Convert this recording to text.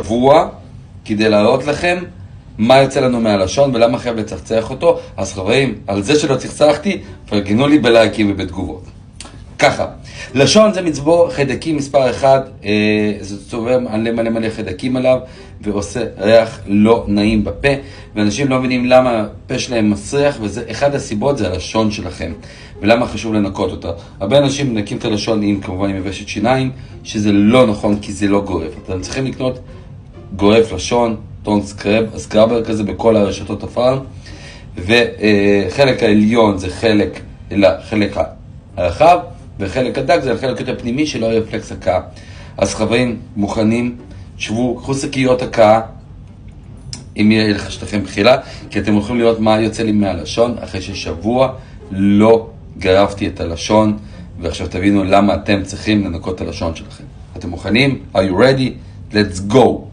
שבוע כדי להראות לכם מה יוצא לנו מהלשון ולמה חייב לצחצח אותו. אז חברים, על זה שלא צחצחתי, פרגנו לי בלייקים ובתגובות. ככה, לשון זה מצבור חיידקים מספר 1, זה צובר מלא מלא חיידקים עליו ועושה ריח לא נעים בפה, ואנשים לא מבינים למה הפה שלהם מסריח, וזה אחד הסיבות, זה הלשון שלכם ולמה חשוב לנקות אותה. הרבה אנשים מנקים את הלשון עם כמובן עם יבשת שיניים, שזה לא נכון כי זה לא גורף. אתם צריכים לקנות גורף לשון, טון סקראבר כזה בכל הרשתות הפארם, וחלק העליון זה חלק הרחב, וחלק הדק זה החלק יותר פנימי שלא יהיה פלקס הקאה. אז חברים, מוכנים, שבו, קחו שקיות הקאה, אם יהיה לך שלכם בחילה, כי אתם יכולים לראות מה יוצא לי מהלשון, אחרי ששבוע לא גרפתי את הלשון, ועכשיו תבינו למה אתם צריכים לנקות את הלשון שלכם. אתם מוכנים? Are you ready? Let's go!